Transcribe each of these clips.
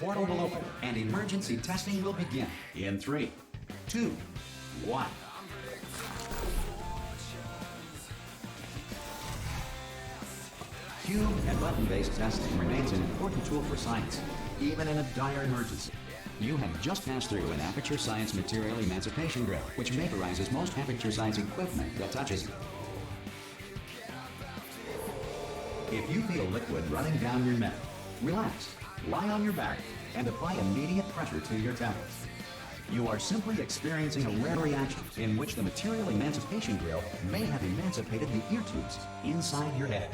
portal will open and emergency testing will begin in 3, 2, 1. Cube and button-based testing remains an important tool for science, even in a dire emergency. You have just passed through an Aperture Science material emancipation drill, which vaporizes most Aperture Science equipment that touches it. If you feel liquid running down your neck, relax, lie on your back, and apply immediate pressure to your temples. You are simply experiencing a rare reaction in which the material emancipation drill may have emancipated the ear tubes inside your head.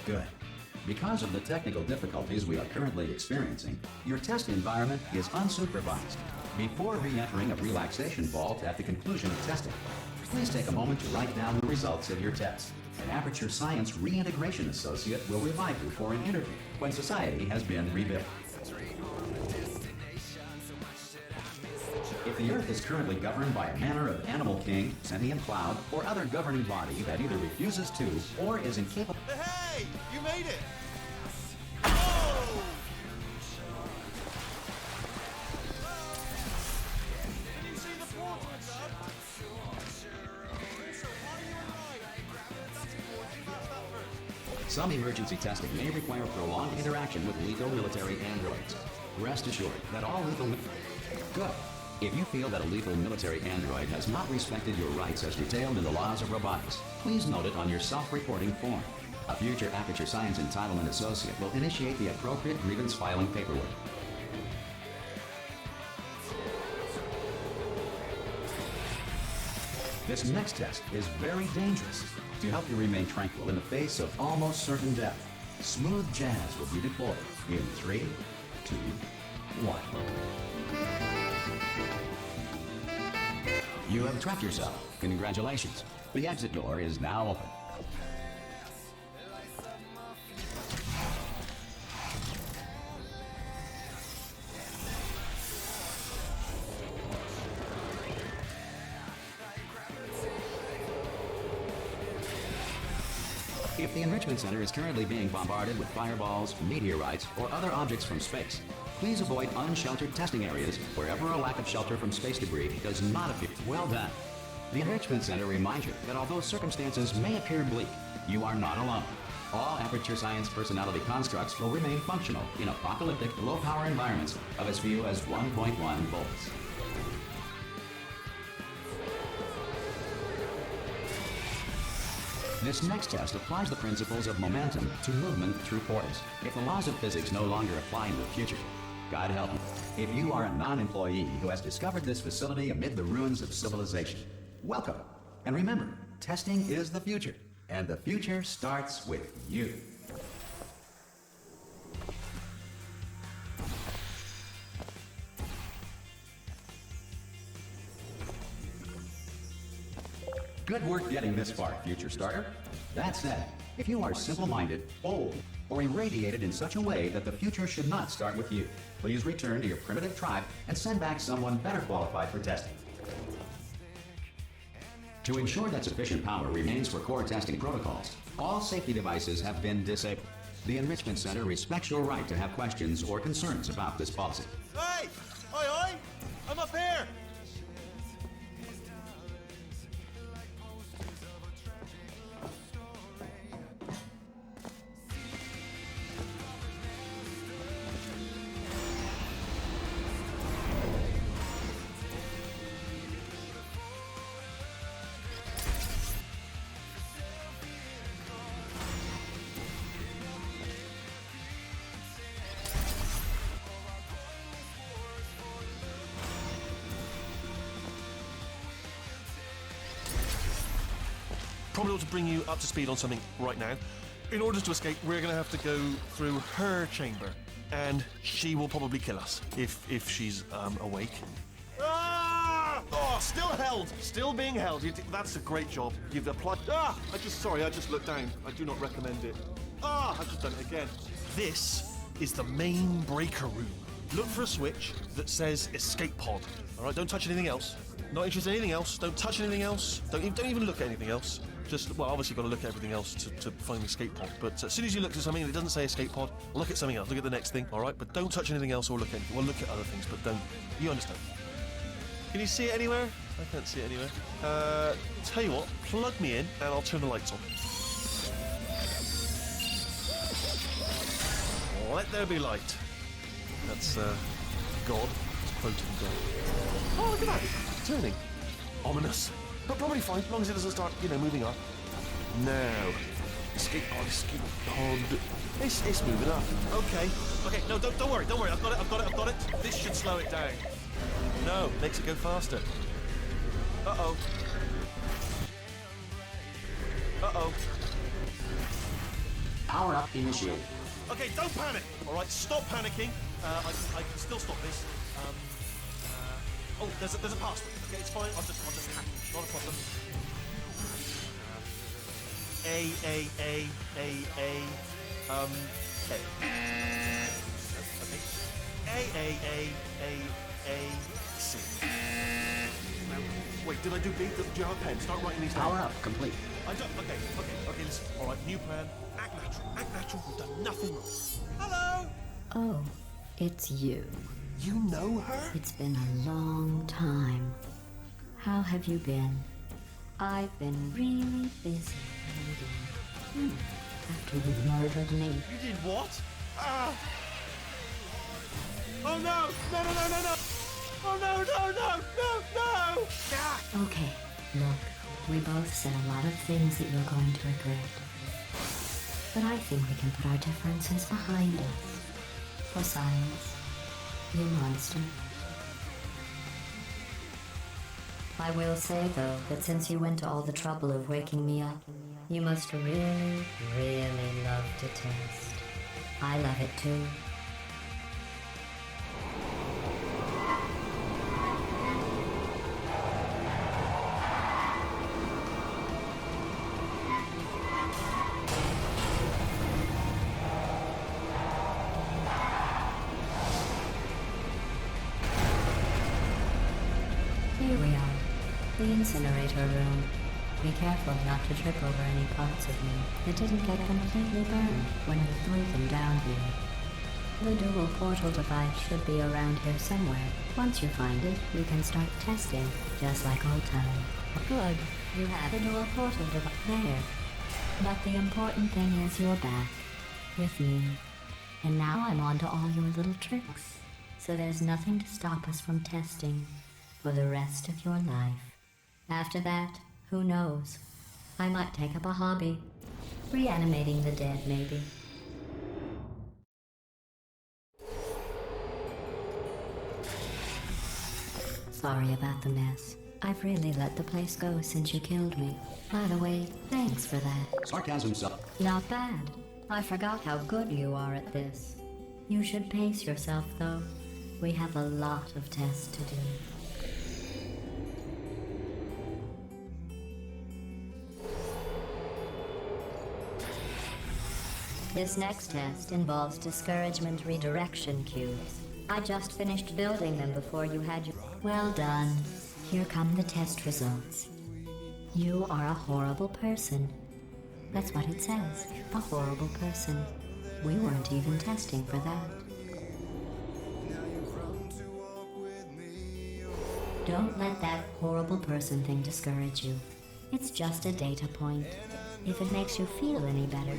Good. Because of the technical difficulties we are currently experiencing, your test environment is unsupervised. Before re-entering a relaxation vault at the conclusion of testing, please take a moment to write down the results of your test. An Aperture Science Reintegration Associate will revive you for an interview when society has been rebuilt. If the Earth is currently governed by a manner of animal king, sentient cloud, or other governing body that either refuses to or is incapable... Hey! You made it! Some emergency testing may require prolonged interaction with lethal military androids. Rest assured that all lethal... Good. If you feel that a lethal military android has not respected your rights as detailed in the laws of robotics, please note it on your self-reporting form. A future Aperture Science Entitlement Associate will initiate the appropriate grievance filing paperwork. This next test is very dangerous. To help you remain tranquil in the face of almost certain death, smooth jazz will be deployed in 3, 2, 1. You have trapped yourself. Congratulations. The exit door is now open. If the Enrichment Center is currently being bombarded with fireballs, meteorites, or other objects from space, please avoid unsheltered testing areas wherever a lack of shelter from space debris does not appear. Well done. The Enrichment Center reminds you that although circumstances may appear bleak, you are not alone. All Aperture Science personality constructs will remain functional in apocalyptic, low-power environments of as few as 1.1 volts. This next test applies the principles of momentum to movement through portals. If the laws of physics no longer apply in the future, God help you. If you are a non-employee who has discovered this facility amid the ruins of civilization, welcome. And remember, testing is the future, and the future starts with you. Good work getting this far, future starter. That said, if you are simple-minded, bold, or irradiated in such a way that the future should not start with you, please return to your primitive tribe and send back someone better qualified for testing. To ensure that sufficient power remains for core testing protocols, all safety devices have been disabled. The Enrichment Center respects your right to have questions or concerns about this policy. Hey! Oi, oi! I'm up here! Probably ought to bring you up to speed on something right now. In order to escape, we're going to have to go through her chamber, and she will probably kill us if she's awake. Ah! Oh, still held, still being held. That's a great job. You've applied. Ah! I just looked down. I do not recommend it. Ah! I've just done it again. This is the main breaker room. Look for a switch that says escape pod. All right, don't touch anything else. Not interested in anything else. Don't touch anything else. Don't even look at anything else. Just, well, obviously got to look at everything else to find the escape pod. But as soon as you look at something and it doesn't say escape pod, look at something else. Look at the next thing, all right? But don't touch anything else or look at anything. Well, look at other things, but don't. You understand? Can you see it anywhere? I can't see it anywhere. Tell you what, plug me in and I'll turn the lights on. Let there be light. That's God. It's quoting God. Oh, look at that! It's turning. Ominous. But probably fine, as long as it doesn't start, moving up. Now, escape pod. It's moving up. Okay, no, don't worry. I've got it. This should slow it down. No, makes it go faster. Uh-oh. Power up initiated. Okay, don't panic. All right, stop panicking. I can still stop this. Oh, there's a password. Okay, it's fine. I'll just hack it. Not a problem. A. Okay. C. Now, wait, did I do B? Do you have a pen? Start writing these down. Power up complete. I don't. Okay. Listen. All right, new plan. Act natural. We've done nothing wrong. Hello. Oh, it's you. You know her? It's been a long time. How have you been? I've been really busy, indeed. After you murdered me. You did what? Ah! Oh no! No! Oh no! Ah! Okay, look, we both said a lot of things that you're going to regret. But I think we can put our differences behind us. For science, you monster. I will say, though, that since you went to all the trouble of waking me up, you must really, really love to test. I love it too. Here we are, the incinerator room. Be careful not to trip over any parts of me that didn't get completely burned when you threw them down here. The dual portal device should be around here somewhere. Once you find it, we can start testing, just like old times. Good, you have the dual portal device there. But the important thing is you're back, with me. And now I'm on to all your little tricks. So there's nothing to stop us from testing for the rest of your life. After that, who knows? I might take up a hobby. Reanimating the dead, maybe. Sorry about the mess. I've really let the place go since you killed me. By the way, thanks for that. Sarcasm suck. Not bad. I forgot how good you are at this. You should pace yourself, though. We have a lot of tests to do. This next test involves discouragement redirection cubes. I just finished building them before you had your... Well done. Here come the test results. You are a horrible person. That's what it says. A horrible person. We weren't even testing for that. Don't let that horrible person thing discourage you. It's just a data point. If it makes you feel any better.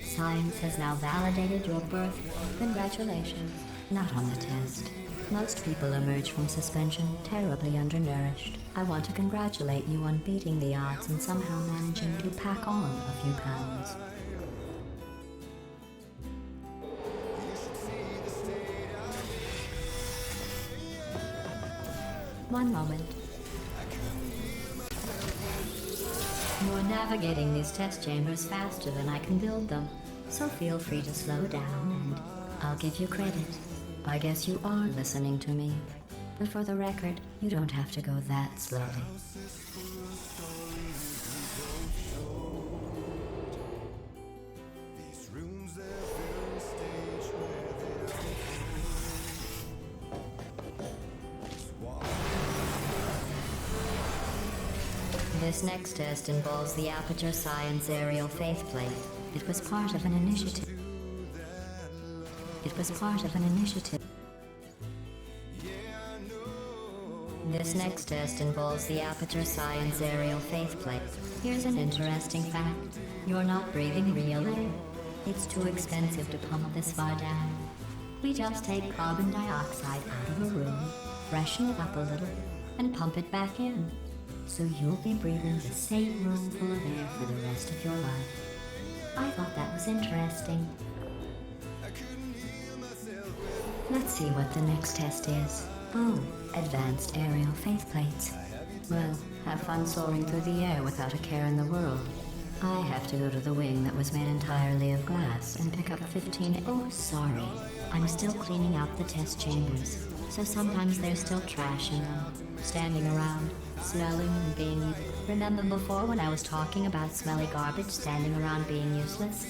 Science has now validated your birth. Congratulations. Not on the test. Most people emerge from suspension terribly undernourished. I want to congratulate you on beating the odds and somehow managing to pack on a few pounds. One moment. You're navigating these test chambers faster than I can build them, so feel free to slow down and I'll give you credit. I guess you are listening to me. But for the record, you don't have to go that slowly. This next test involves the Aperture Science Aerial Faceplate. It was part of an initiative. This next test involves the Aperture Science Aerial Faceplate. Here's an interesting fact. You're not breathing real air. It's too expensive to pump this far down. We just take carbon dioxide out of a room, freshen it up a little, and pump it back in. So you'll be breathing the same room full of air for the rest of your life. I thought that was interesting. Let's see what the next test is. Oh, advanced aerial faceplates. Well, have fun soaring through the air without a care in the world. I have to go to the wing that was made entirely of glass and pick up 15. Oh, sorry. I'm still cleaning out the test chambers, so sometimes there's still trash in them, standing around, smelling and being... Remember before when I was talking about smelly garbage standing around being useless?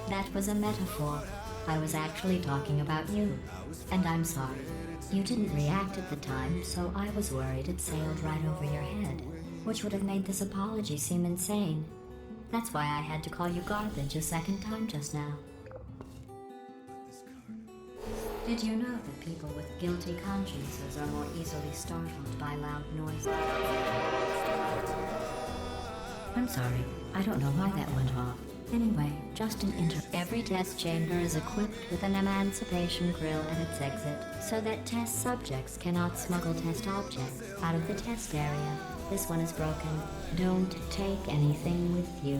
That was a metaphor. I was actually talking about you. And I'm sorry. You didn't react at the time, so I was worried it sailed right over your head, which would have made this apology seem insane. That's why I had to call you garbage a second time just now. Did you know that people with guilty consciences are more easily startled by loud noises? I'm sorry, I don't know why that went off. Anyway, just an Every test chamber is equipped with an emancipation grill at its exit, so that test subjects cannot smuggle test objects out of the test area. This one is broken. Don't take anything with you.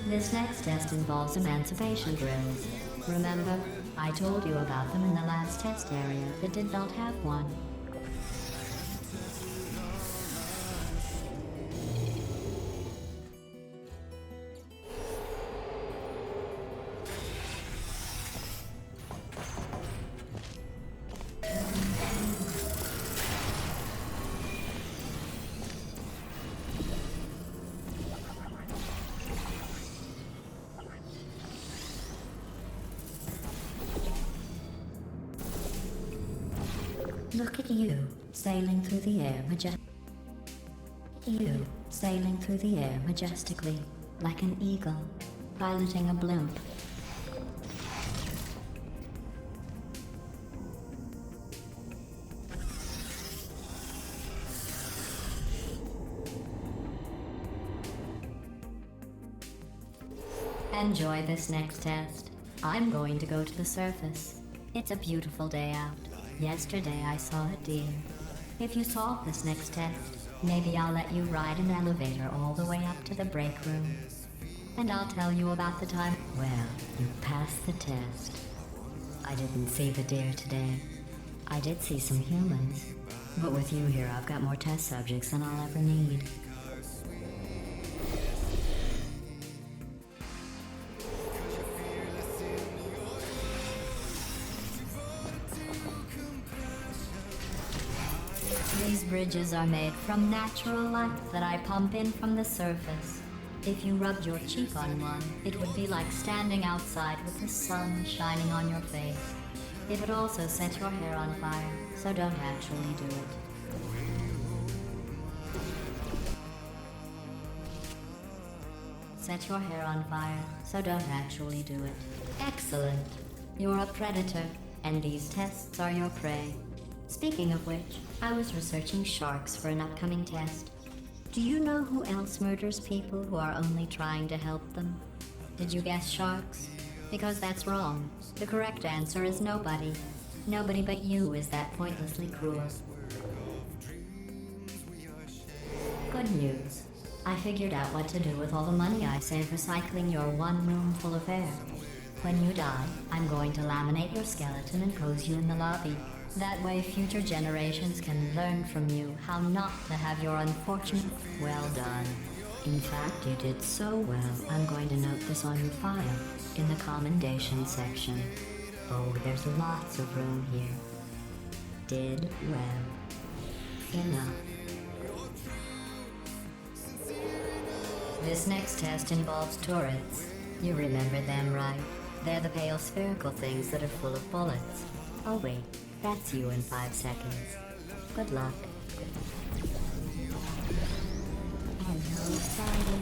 This next test involves emancipation drills. Remember, I told you about them in the last test area that did not have one. Look at you, sailing through the air majestically, like an eagle, piloting a blimp. Enjoy this next test. I'm going to go to the surface. It's a beautiful day out. Yesterday I saw a deer. If you solve this next test, maybe I'll let you ride an elevator all the way up to the break room. And I'll tell you about the time... Well, you passed the test. I didn't see the deer today. I did see some humans. But with you here, I've got more test subjects than I'll ever need. These bridges are made from natural light that I pump in from the surface. If you rubbed your cheek on one, it would be like standing outside with the sun shining on your face. It would also set your hair on fire, so don't actually do it. Set your hair on fire, so don't actually do it. Excellent. You're a predator, and these tests are your prey. Speaking of which, I was researching sharks for an upcoming test. Do you know who else murders people who are only trying to help them? Did you guess sharks? Because that's wrong. The correct answer is nobody. Nobody but you is that pointlessly cruel. Good news. I figured out what to do with all the money I save recycling your one room full of air. When you die, I'm going to laminate your skeleton and pose you in the lobby. That way future generations can learn from you how not to have your unfortunate... Well done. In fact, you did so well, I'm going to note this on your file, in the commendation section. Oh, there's lots of room here. Did well. Enough. This next test involves turrets. You remember them, right? They're the pale spherical things that are full of bullets. Oh wait, that's you in 5 seconds. Good luck. Hello, Sally.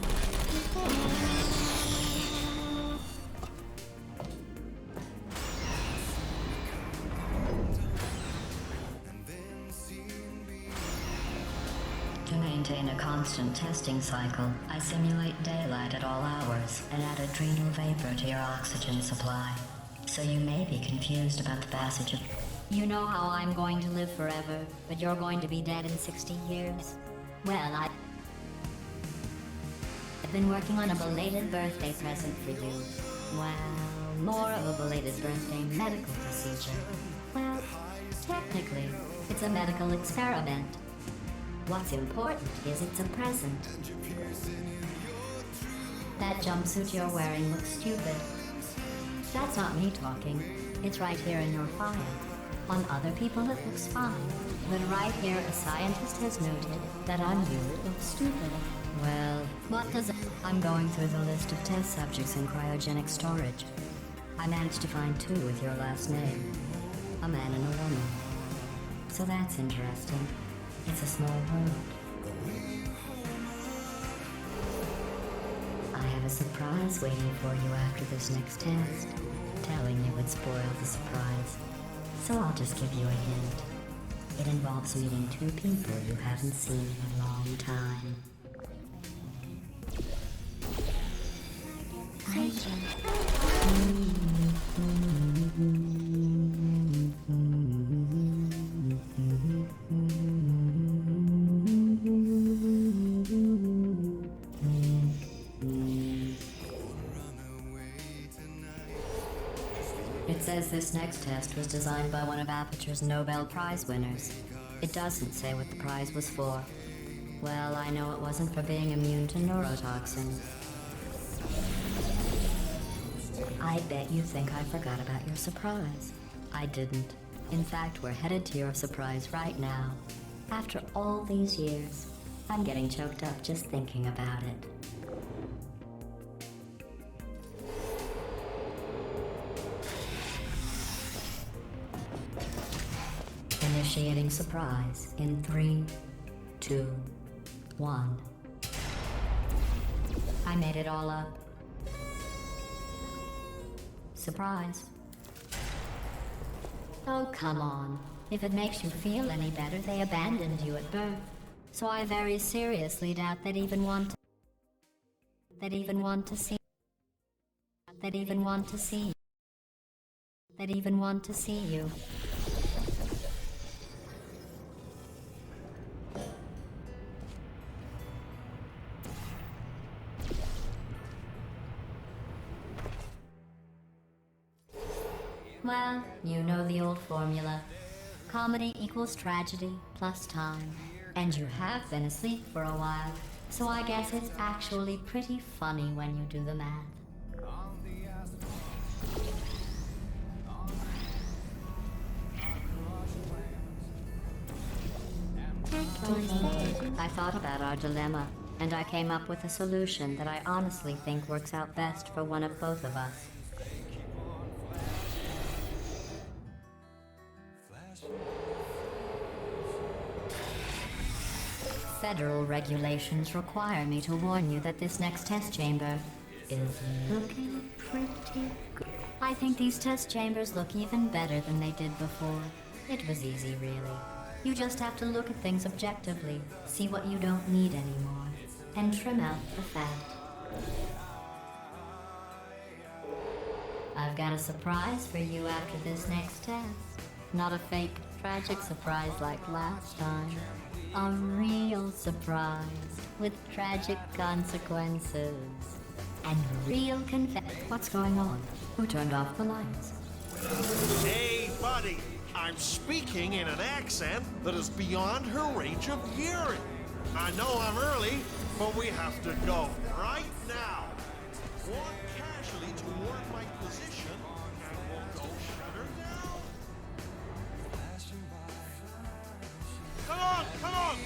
To maintain a constant testing cycle, I simulate daylight at all hours and add adrenal vapor to your oxygen supply. So you may be confused about the passage of... You know how I'm going to live forever, but you're going to be dead in 60 years? Well, I've been working on a belated birthday present for you. Well, more of a belated birthday medical procedure. Well, technically, it's a medical experiment. What's important is it's a present. That jumpsuit you're wearing looks stupid. That's not me talking. It's right here in your file. On other people it looks fine. But right here a scientist has noted that on you it looks stupid. Well, what does it... I'm going through the list of test subjects in cryogenic storage. I managed to find 2 with your last name. A man and a woman. So that's interesting. It's a small world. I have a surprise waiting for you after this next test. Telling you would spoil the surprise. So I'll just give you a hint. It involves meeting 2 people you haven't seen in a long time. It says this next test was designed by one of Aperture's Nobel Prize winners. It doesn't say what the prize was for. Well, I know it wasn't for being immune to neurotoxins. I bet you think I forgot about your surprise. I didn't. In fact, we're headed to your surprise right now. After all these years, I'm getting choked up just thinking about it. Initiating surprise in 3, 2, 1. I made it all up. Surprise. Oh, come on. If it makes you feel any better, they abandoned you at birth. So I very seriously doubt they'd even want to see you. Well, you know the old formula. Comedy equals tragedy plus time. And you have been asleep for a while, so I guess it's actually pretty funny when you do the math. I thought about our dilemma, and I came up with a solution that I honestly think works out best for one of both of us. Federal regulations require me to warn you that this next test chamber is looking pretty good. I think these test chambers look even better than they did before. It was easy, really. You just have to look at things objectively, see what you don't need anymore, and trim out the fat. I've got a surprise for you after this next test. Not a fake, tragic surprise like last time. A real surprise with tragic consequences. And real What's going on? Who turned off the lights? Hey, buddy, I'm speaking in an accent that is beyond her range of hearing. I know I'm early, but we have to go right now. One casually toward my position, and we'll go shut her down. Come on, come on!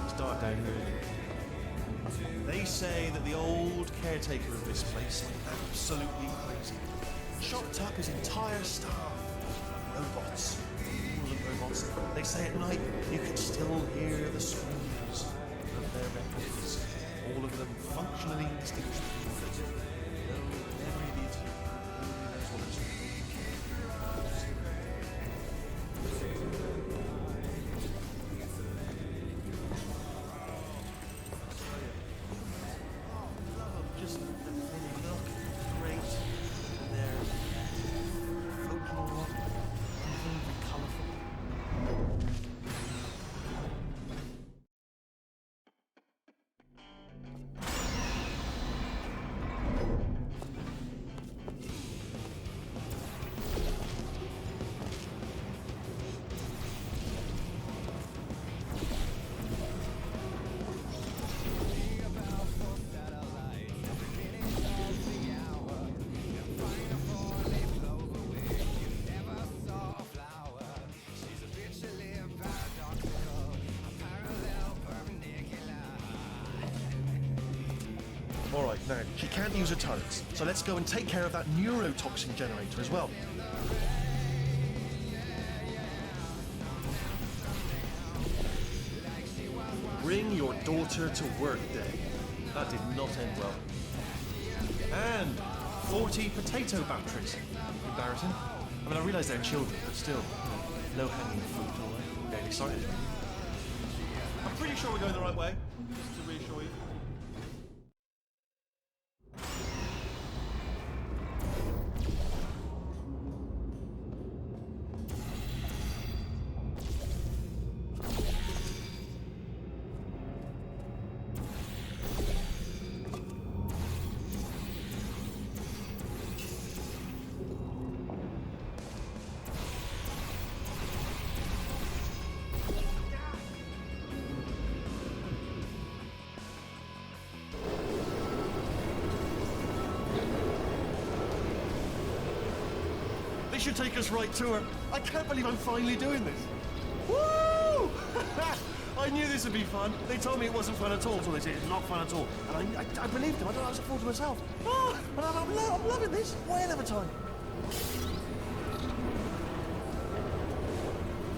It's dark down here. They say that the old caretaker of this place went absolutely crazy. Chopped up his entire staff. Robots. All of robots. They say at night you can still hear the screams of their records. All of them functionally indistinguishable. No, never idiot. Nobody knows what it's doing. Just the way they look, great. They're folklore, unbelievably colourful. Alright, now, she can't use her turrets, so let's go and take care of that neurotoxin generator as well. Bring your daughter to work day. That did not end well. And 40 potato batteries. Embarrassing. I mean, I realise they're children, but still, no hanging fruit. I'm getting excited. I'm pretty sure we're going the right way, just to reassure you. They should take us right to her. I can't believe I'm finally doing this. Woo! I knew this would be fun. They told me it wasn't fun at all, so they said it's not fun at all. And I believed them. I don't know, I was a fool to myself. Oh, and I'm loving this. Way ahead of a time.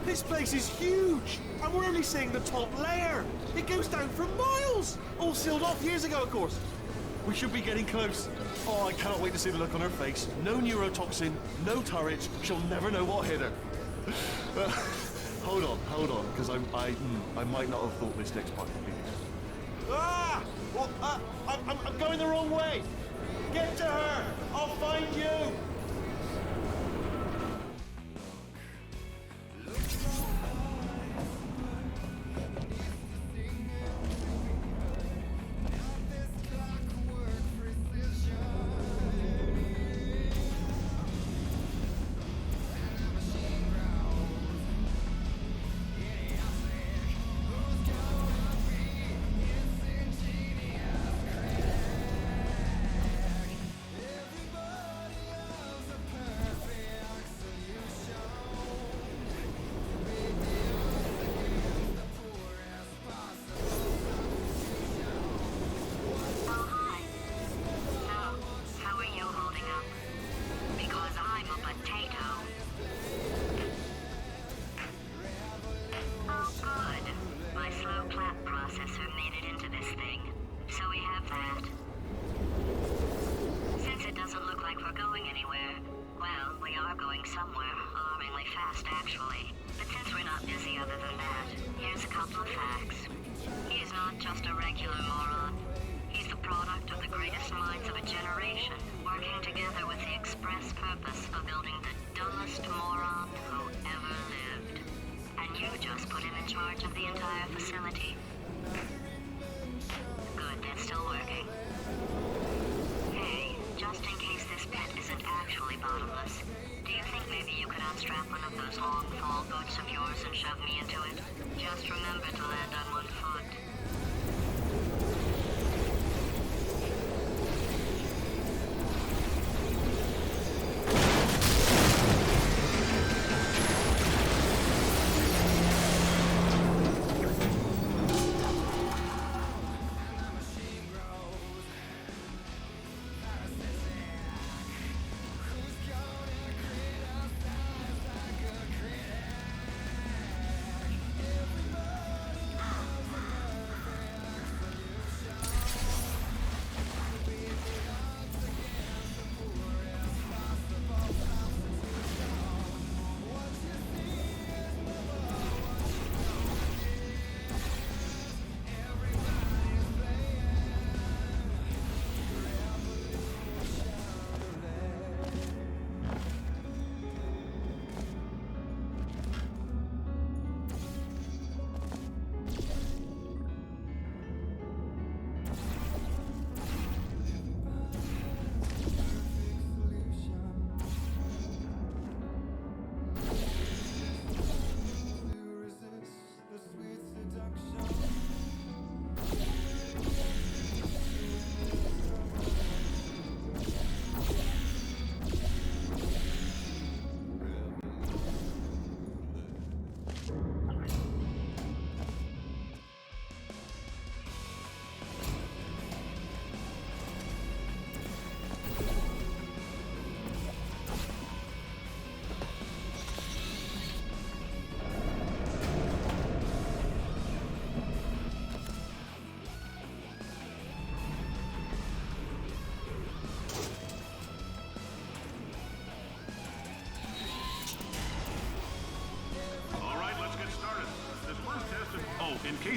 This place is huge, and we're only seeing the top layer. It goes down for miles. All sealed off years ago, of course. We should be getting close. Oh, I cannot wait to see the look on her face. No neurotoxin, no turret. She'll never know what hit her. Hold on, because I might not have thought this next part completely. Ah! Well, I'm going the wrong way. Get to her. I'll find you.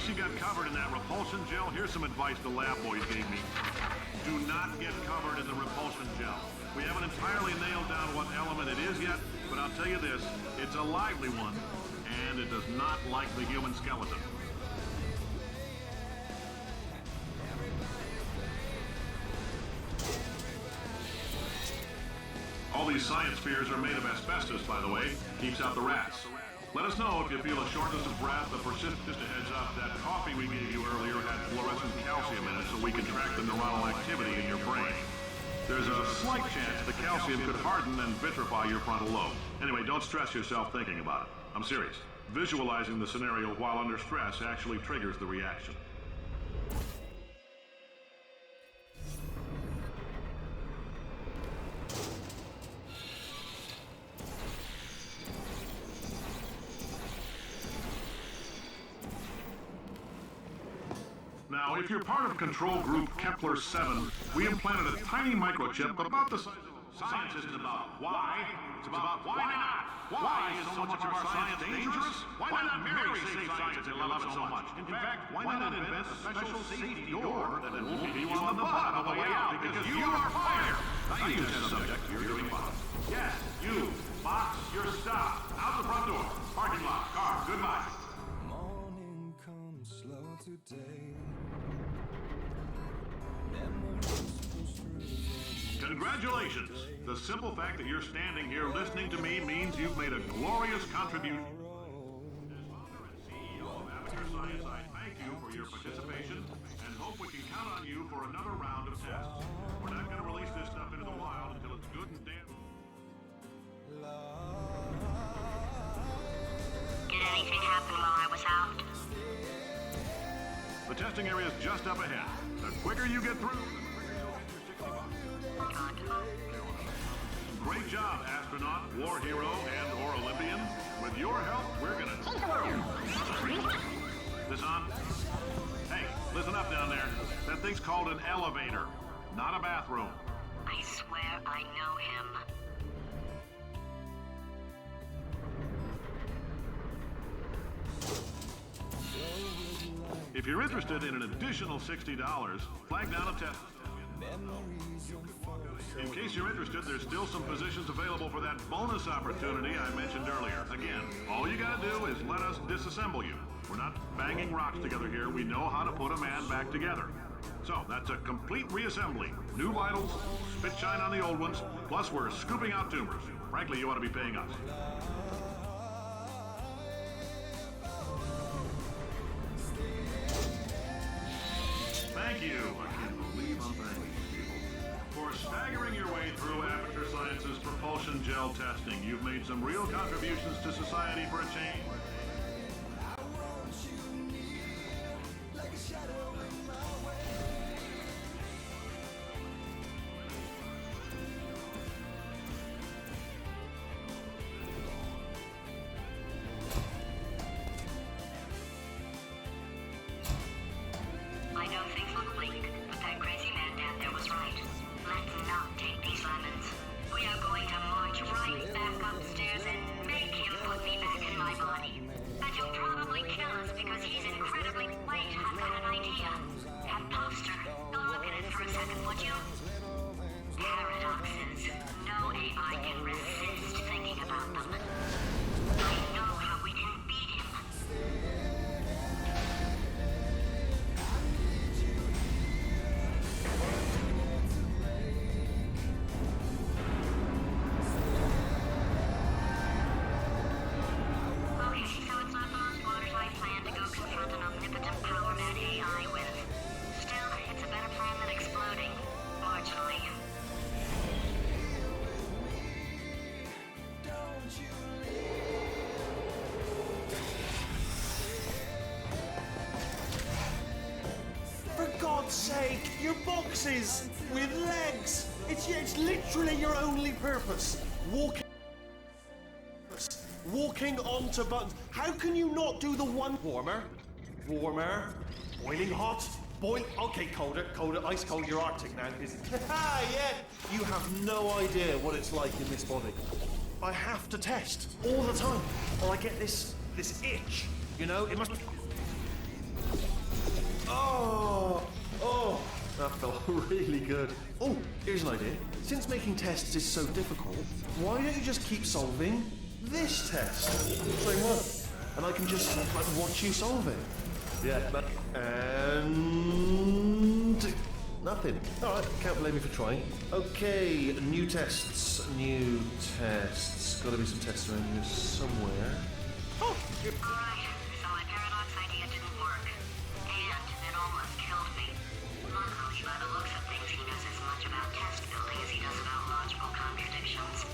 case you got covered in that repulsion gel, here's some advice the lab boys gave me. Do not get covered in the repulsion gel. We haven't entirely nailed down what element it is yet, but I'll tell you this, it's a lively one, and it does not like the human skeleton. All these science spheres are made of asbestos, by the way. Keeps out the rats. Let us know if you feel a shortness of breath, a persistent. Just a heads up, that coffee we gave you earlier had fluorescent calcium in it, so we can track the neuronal activity in your brain. There's a slight chance the calcium could harden and vitrify your frontal lobe. Anyway, don't stress yourself thinking about it. I'm serious. Visualizing the scenario while under stress actually triggers the reaction. Now, if you're part of control group Kepler-7, we implanted a tiny microchip about the size of... Science isn't about why, it's about why not. Why is so much of our science dangerous? Why not marry safe science and love it so much? In fact, why not invent a special safety door that won't hit you on the butt on the way out because you are fired? Now you test subject, you're doing fine. Yes, you, box your stuff. Out the front door, parking lot, car, goodbye. Morning comes slow today. Congratulations! The simple fact that you're standing here listening to me means you've made a glorious contribution. As founder and CEO of Amateur Science, I thank you for your participation and hope we can count on you for another round of tests. We're not going to release this stuff into the wild until it's good and damn... Did anything happen while I was out? The testing area is just up ahead. The quicker you get through, great job, astronaut, war hero, and or Olympian. With your help, we're gonna take the world. This on? Hey, listen up down there. That thing's called an elevator, not a bathroom. I swear I know him. If you're interested in an additional $60, flag down a test. In case you're interested, there's still some positions available for that bonus opportunity I mentioned earlier. Again, all you gotta do is let us disassemble you. We're not banging rocks together here. We know how to put a man back together. So, that's a complete reassembly. New vitals, spit shine on the old ones, plus we're scooping out tumors. Frankly, you ought to be paying us. Thank you. I can't believe I'm thanking you people. For staggering your way through Amateur Science's propulsion gel testing, you've made some real contributions to society for a change. I know things look bleak, but that crazy man down there was right. Let's not take these lemons. We are going to march right back upstairs and make him put me back in my body. And he'll probably kill us because he's incredibly... Wait, I've got an idea. That poster. Look at it for a second, would you? Paradoxes. No AI can resist thinking about them. I know how we can beat him. Okay, so it's not the most watertight plan to go confront an omnipotent power mad AI with. Still, it's a better plan than exploding. Marginally. For God's sake, your boxes with legs. It's literally your only purpose. Walking onto buttons. How can you not do the one warmer, boiling hot, okay, colder, ice cold. You're Arctic now. Yeah. You have no idea what it's like in this body. I have to test all the time, or I get this itch. You know, it must. Oh, that felt really good. Oh, here's an idea. Since making tests is so difficult, why don't you just keep solving this test? Same one. And I can just like watch you solve it. Yeah, and nothing. All right, can't blame me for trying. Okay, new tests. Got to be some tests around here somewhere. Oh, here. Alright, so my paradox idea didn't work. And it almost killed me. Luckily, by the looks of things, he knows as much about test building as he does about logical contradictions.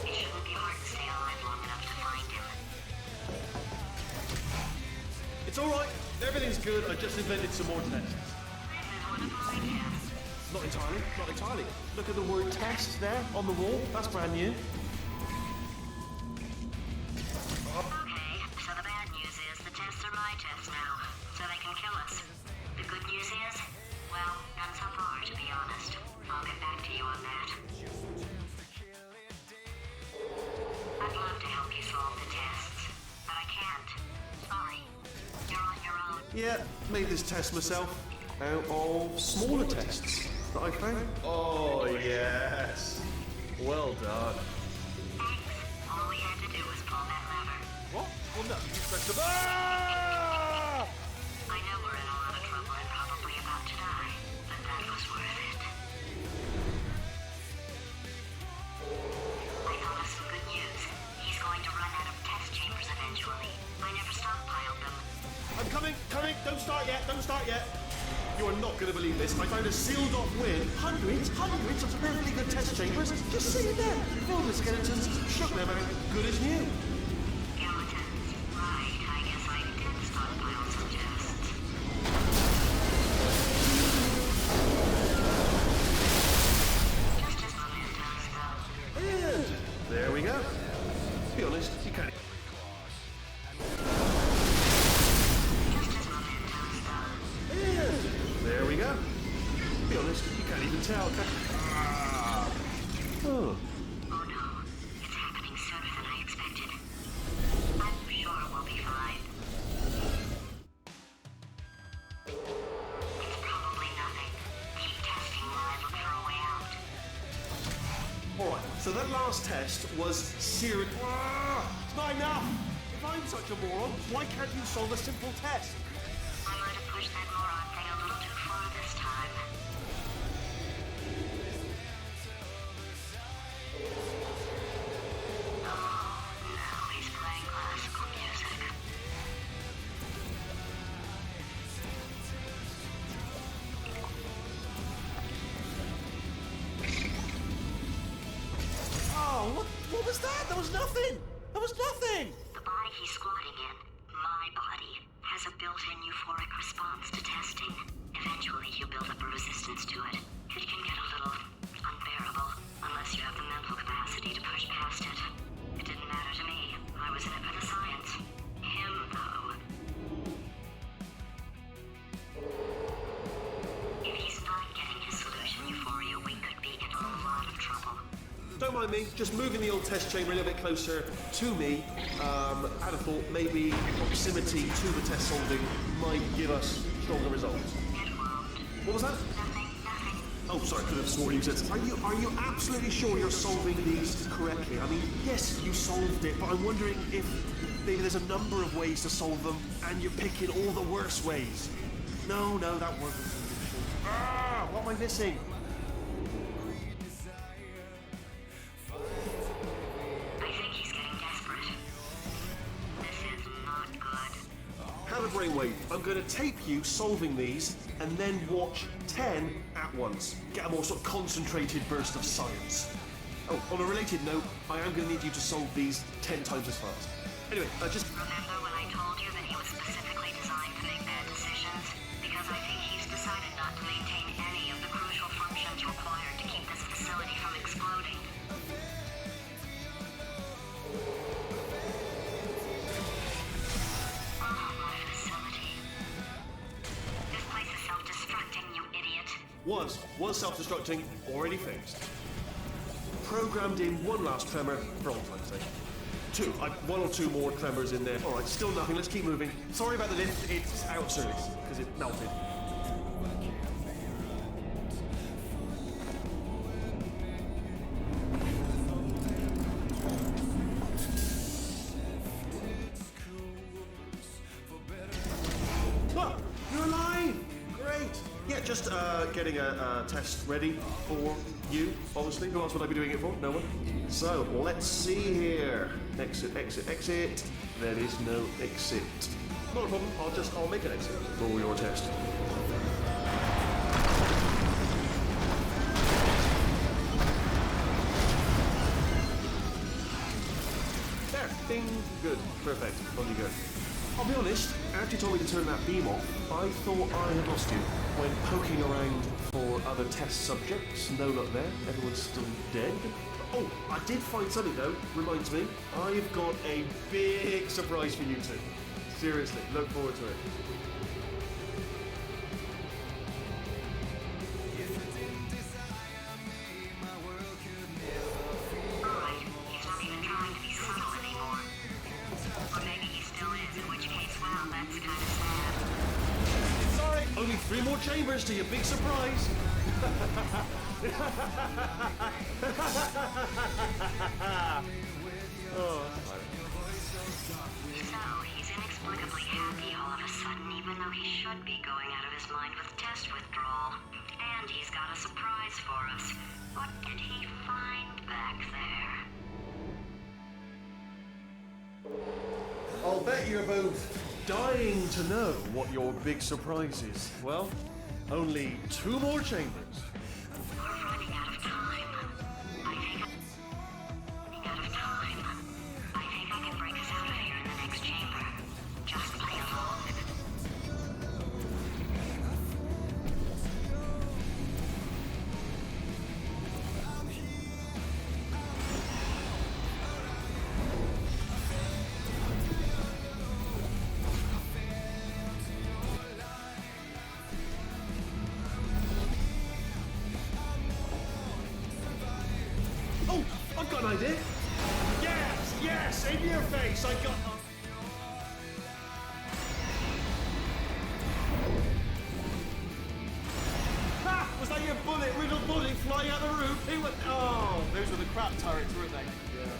It shouldn't be hard to stay alive long enough to find him. It's all right. Everything's good. I just invented some more tests. This is one of my tests. Not entirely. Look at the word test there on the wall. That's brand new. Okay, so the bad news is the tests are my tests now, so they can kill us. The good news is, well, none so far, to be honest. I'll get back to you on that. I'd love to help you solve the tests, but I can't. Sorry. You're on your own. Yeah, made this test myself out of smaller tests that I found. Oh, yes. Well done. Thanks. All we had to do was pull that lever. What? Well, no, you pressed the... Ah! I know we're in a lot of trouble and probably about to die, but that was worth it. I thought of some good news. He's going to run out of test chambers eventually. I never stockpiled them. I'm coming. Don't start yet. You are not going to believe this. I found a sealed off win. Hundreds of perfectly good test chambers. Just sitting there. Filled with skeletons. Shook them out. Good as new. Skeletons. Right, I guess I did stockpile some tests. Just as mementos, though. And there we go. To be honest, you can't... Just as mementos, though. And there we go. To be honest, you can't even tell. Oh. Oh no, it's happening sooner than I expected. I'm sure we'll be fine. It's probably nothing. Keep testing while I look for a way out. Alright, so that last test was serious. It's not enough! If I'm such a moron, why can't you solve a simple test? I might have pushed that moron thing a little too far this time. Oh, now he's playing classical music. Oh, what was that? There was nothing! The body he's squatting in, my body, has a built-in euphoric response to testing. Eventually, you build up a resistance to it. It can get a little unbearable, unless you have the mental capacity to push past it. It didn't matter to me. I was in it for the science. Him, though. If he's not getting his solution euphoria, we could be in a lot of trouble. Don't mind me, just moving the old test chamber a little bit closer to me. I'd have thought maybe proximity to the test solving might give us stronger results. It won't. What was that? Nothing. Oh, sorry, could have sworn you said. Are you absolutely sure you're solving these correctly? I mean, yes, you solved it, but I'm wondering if maybe there's a number of ways to solve them, and you're picking all the worst ways. No, that wasn't the solution. What am I missing? I think he's getting desperate. This is not good. Have a brainwave. I'm going to tape you solving these, and then watch 10 at once. Get a more sort of concentrated burst of science. Oh, on a related note, I am going to need you to solve these 10 times as fast. Anyway, just... Remember when I told you that he was specifically designed to make bad decisions? Because I think he's decided not to maintain any of the crucial functions required to keep this facility from exploding. Oh, my facility. This place is self-destructing, you idiot. Was self-destructing, already fixed. Programmed in one last tremor for all time's sake. Two. One or two more tremors in there. All right, still nothing. Let's keep moving. Sorry about the lift. It's out of service because it melted. Ah, you're alive! Great. Yeah, just getting a test ready for you, obviously. Who else would I be doing it for? No one. So, let's see here. Exit, exit, exit. There is no exit. Not a problem. I'll make an exit for your test. There. Bing. Good. Perfect. On you go. I'll be honest, after you told me to turn that beam off, I thought I had lost you. When poking around for other test subjects, no luck there. Everyone's still dead. Oh, I did find something though. Reminds me, I've got a big surprise for you two. Seriously, look forward to it. Alright, he's not even trying to be subtle anymore. Or maybe he still is, in which case, well, that's kind of sad. Sorry, only 3 more chambers to your big surprise. Oh, So, he's inexplicably happy all of a sudden, even though he should be going out of his mind with test withdrawal. And he's got a surprise for us. What did he find back there? I'll bet you're both dying to know what your big surprise is. Well, only 2 more chambers. We're running out of time. I think I can break us out of here in the next chamber. Just play along. Oh, I've got an idea. Yes, yes, in your face. I got. Ha! Was that your riddled bullet flying out the roof? It went. Oh, those were the crap turrets, weren't they? Yeah.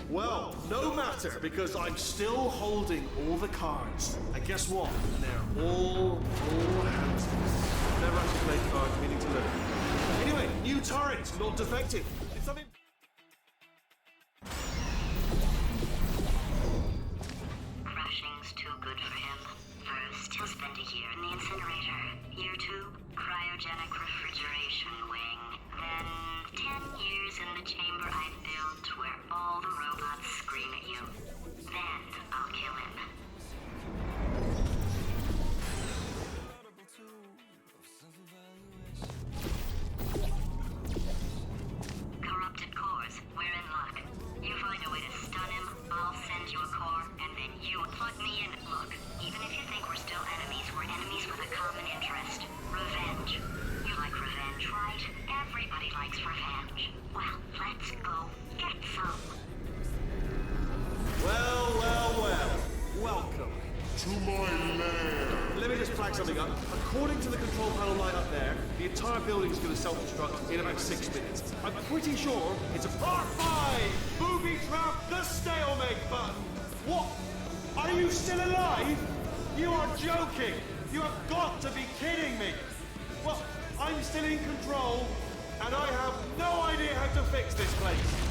Well, no matter, because I'm still holding all the cards. And guess what? They're all houses. Never actually played cards, meaning to live. Anyway, new turret, not defective. It's something. Crashing's too good for him. First, he'll spend a year in the incinerator. Year 2, cryogenic refrigeration wing. Then, 10 years in the chamber I built where all the robots scream at you. Then, I'll kill him. Corrupted cores, we're in luck. You find a way to stun him, I'll send you a core, and then you plug me in. Look, even if you think we're still enemies, we're enemies with a common interest. Revenge. You like revenge, right? Everybody likes revenge. Well, let's go get some. Well, well, well. Welcome to my lair. Let me just flag something up. According to the control panel light up there, the entire building is going to self-destruct in about 6 minutes. I'm pretty sure it's a part 5! Booby trap the stalemate button! What? Are you still alive? You are joking! You have got to be kidding me! Well, I'm still in control, and I have no idea how to fix this place.